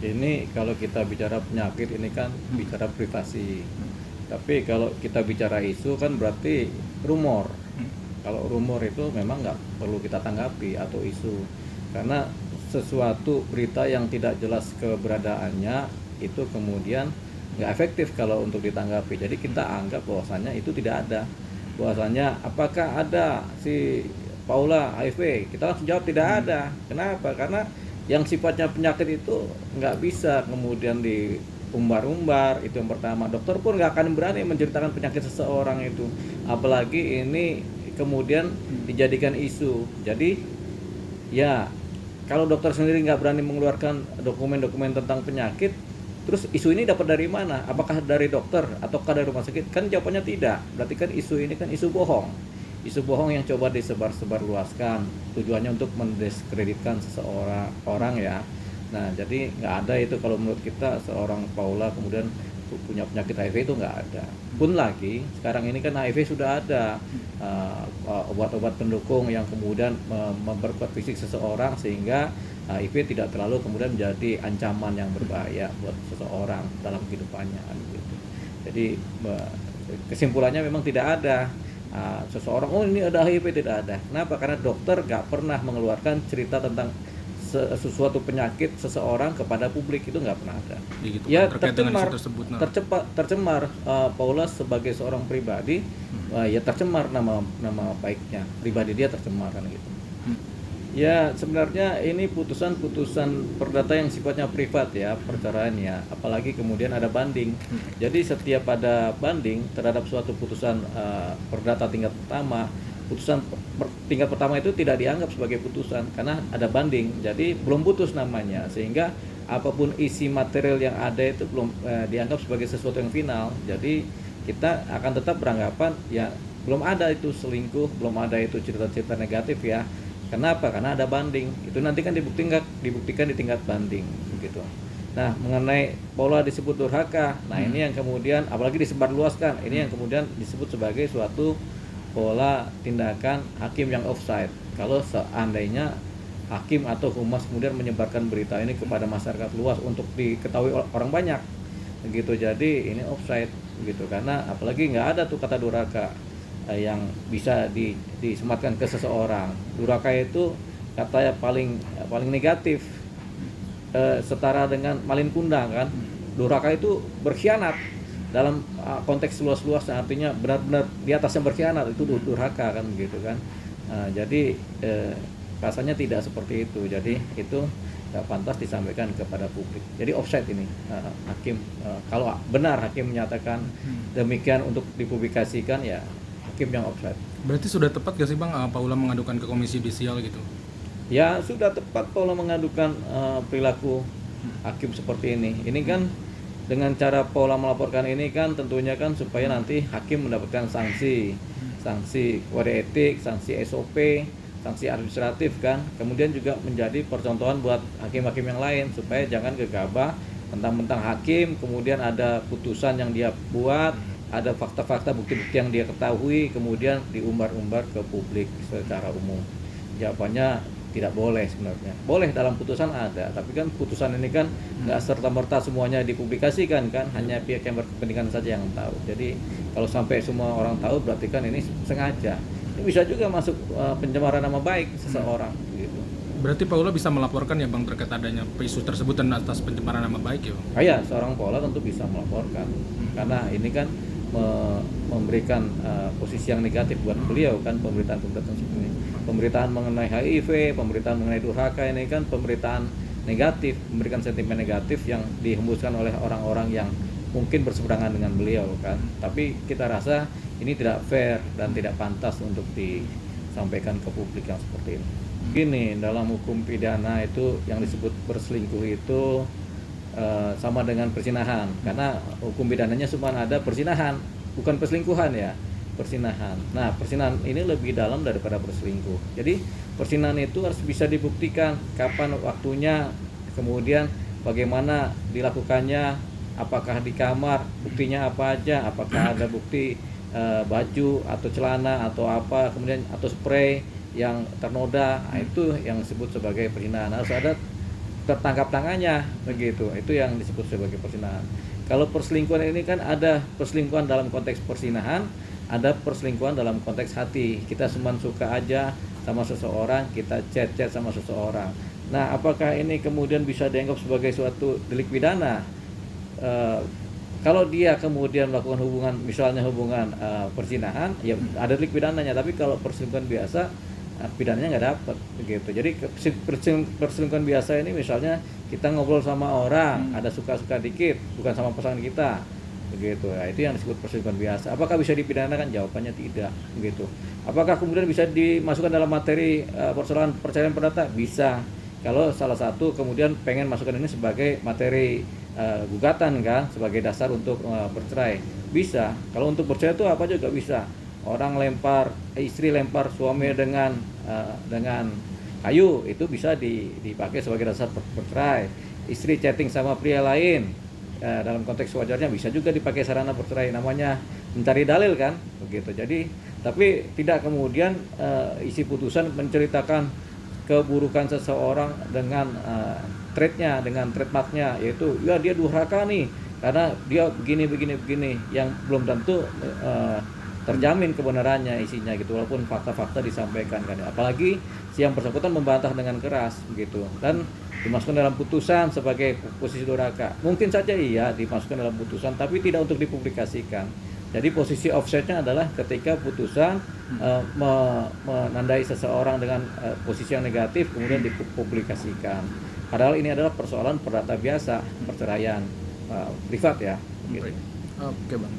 Ini kalau kita bicara penyakit ini kan bicara privasi. Tapi kalau kita bicara isu kan berarti rumor. Kalau rumor itu memang nggak perlu kita tanggapi atau isu, karena sesuatu berita yang tidak jelas keberadaannya itu kemudian nggak efektif kalau untuk ditanggapi. Jadi kita anggap bahwasannya itu tidak ada. Bahwasannya apakah ada si Paula HIV? Kita langsung jawab tidak ada. Kenapa? Karena yang sifatnya penyakit itu nggak bisa kemudian diumbar-umbar. Itu yang pertama. Dokter pun nggak akan berani menceritakan penyakit seseorang itu, apalagi ini kemudian dijadikan isu. Jadi ya, kalau dokter sendiri nggak berani mengeluarkan dokumen-dokumen tentang penyakit, terus isu ini dapat dari mana? Apakah dari dokter ataukah dari rumah sakit? Kan jawabannya tidak. Berarti kan isu ini kan isu bohong. Isu bohong yang coba disebar-sebar luaskan, tujuannya untuk mendiskreditkan seseorang orang ya. Nah, jadi nggak ada itu kalau menurut kita seorang Paula kemudian punya penyakit HIV itu nggak ada. Pun lagi sekarang ini kan HIV sudah ada obat-obat pendukung yang kemudian memperkuat fisik seseorang sehingga HIV tidak terlalu kemudian menjadi ancaman yang berbahaya buat seseorang dalam kehidupannya gitu. Jadi kesimpulannya memang tidak ada seseorang ini ada HIV, tidak ada. Kenapa? Karena dokter nggak pernah mengeluarkan cerita tentang sesuatu penyakit seseorang kepada publik, itu nggak pernah ada. Gitu, Ya terkait tercemar, dengan isu tersebut, tercemar Paula sebagai seorang pribadi, ya tercemar nama baiknya, pribadi dia tercemar kan gitu. Ya sebenarnya ini putusan perdata yang sifatnya privat ya, perceraian ya, apalagi kemudian ada banding. Jadi setiap ada banding terhadap suatu putusan perdata tingkat pertama, putusan tingkat pertama itu tidak dianggap sebagai putusan karena ada banding, jadi belum putus namanya, sehingga apapun isi material yang ada itu belum dianggap sebagai sesuatu yang final. Jadi kita akan tetap beranggapan ya belum ada itu selingkuh, belum ada itu cerita-cerita negatif ya. Kenapa? Karena ada banding. Itu nanti kan dibuktikan di tingkat banding begitu. Nah, mengenai Paula disebut durhaka. Nah, ini yang kemudian apalagi disebarluaskan. Ini yang kemudian disebut sebagai suatu pola tindakan hakim yang offside. Kalau seandainya hakim atau humas kemudian menyebarkan berita ini kepada masyarakat luas untuk diketahui orang banyak. Begitu. Jadi ini offside begitu, karena apalagi nggak ada tuh kata durhaka yang bisa disematkan ke seseorang. Durhaka itu katanya paling negatif, setara dengan malin kundang kan. Durhaka itu berkhianat dalam konteks luas-luas, artinya benar-benar di atasnya berkhianat, itu durhaka kan gitu kan. Jadi rasanya tidak seperti itu. Jadi itu nggak pantas disampaikan kepada publik. Jadi offside ini hakim, kalau benar hakim menyatakan demikian untuk dipublikasikan, ya hakim yang offside. Berarti sudah tepat gak sih Bang Paula mengadukan ke Komisi Yudisial gitu? Ya sudah tepat Paula mengadukan perilaku hakim seperti ini. Ini kan dengan cara Paula melaporkan ini kan tentunya kan supaya nanti hakim mendapatkan sanksi kode etik, sanksi SOP, sanksi administratif kan. Kemudian juga menjadi percontohan buat hakim-hakim yang lain supaya jangan gegabah mentang-mentang hakim kemudian ada putusan yang dia buat, ada fakta-fakta bukti-bukti yang dia ketahui kemudian diumbar-umbar ke publik secara umum. Jawabannya tidak boleh sebenarnya. Boleh dalam putusan ada, tapi kan putusan ini kan nggak serta-merta semuanya dipublikasikan kan, hanya pihak yang berkepentingan saja yang tahu. Jadi kalau sampai semua orang tahu berarti kan ini sengaja. Ini bisa juga masuk pencemaran nama baik seseorang gitu. Berarti Paula bisa melaporkan ya Bang terkait adanya isu tersebut dan atas pencemaran nama baik ya Bang? Ya, seorang Paula tentu bisa melaporkan karena ini kan memberikan posisi yang negatif buat beliau kan, pemberitaan-pemberitaan seperti ini. Pemberitaan mengenai HIV, pemberitaan mengenai durhaka ini kan pemberitaan negatif, memberikan sentimen negatif yang dihembuskan oleh orang-orang yang mungkin berseberangan dengan beliau kan. Tapi kita rasa ini tidak fair dan tidak pantas untuk disampaikan ke publik yang seperti ini. Gini, dalam hukum pidana itu yang disebut berselingkuh itu sama dengan perzinahan, karena hukum pidananya cuma ada perzinahan, bukan perselingkuhan ya, perzinahan. Nah, perzinahan ini lebih dalam daripada berselingkuh. Jadi perzinahan itu harus bisa dibuktikan kapan waktunya, kemudian bagaimana dilakukannya, apakah di kamar, buktinya apa aja, apakah ada bukti baju atau celana atau apa, kemudian atau spray yang ternoda. Nah, itu yang disebut sebagai perzinahan. Harus ada tertangkap tangannya begitu. Itu yang disebut sebagai perzinahan. Kalau perselingkuhan ini kan ada perselingkuhan dalam konteks perzinahan, ada perselingkuhan dalam konteks hati. Kita cuma suka aja sama seseorang, kita chat-chat sama seseorang. Nah, apakah ini kemudian bisa dianggap sebagai suatu delik pidana? Kalau dia kemudian melakukan hubungan, misalnya hubungan perzinahan, ya ada delik pidananya. Tapi kalau perselingkuhan biasa, pidananya nggak dapat begitu. Jadi perselingkuhan biasa ini misalnya kita ngobrol sama orang, ada suka-suka dikit, bukan sama pasangan kita, begitu. Nah, itu yang disebut perselingkuhan biasa. Apakah bisa dipidanakan? Jawabannya tidak, begitu. Apakah kemudian bisa dimasukkan dalam materi persoalan perceraian perdata? Bisa. Kalau salah satu kemudian pengen masukkan ini sebagai materi gugatan kan, sebagai dasar untuk bercerai, bisa. Kalau untuk bercerai itu apa juga bisa. Orang istri lempar suami dengan kayu, itu bisa dipakai sebagai dasar bercerai. Istri chatting sama pria lain, dalam konteks wajarnya bisa juga dipakai sarana bercerai, namanya mencari dalil kan, begitu. Jadi tapi tidak kemudian isi putusan menceritakan keburukan seseorang dengan trait-nya, dengan trademark-nya, yaitu ya dia durhaka nih karena dia begini, yang belum tentu terjamin kebenarannya isinya gitu, walaupun fakta-fakta disampaikan kan. Apalagi si yang bersangkutan membantah dengan keras begitu, dan dimasukkan dalam putusan sebagai posisi durhaka. Mungkin saja iya dimasukkan dalam putusan, tapi tidak untuk dipublikasikan. Jadi posisi offsetnya adalah ketika putusan menandai seseorang dengan posisi yang negatif kemudian dipublikasikan. Padahal ini adalah persoalan perdata biasa, perceraian privat ya. Gitu. Oke, Bang.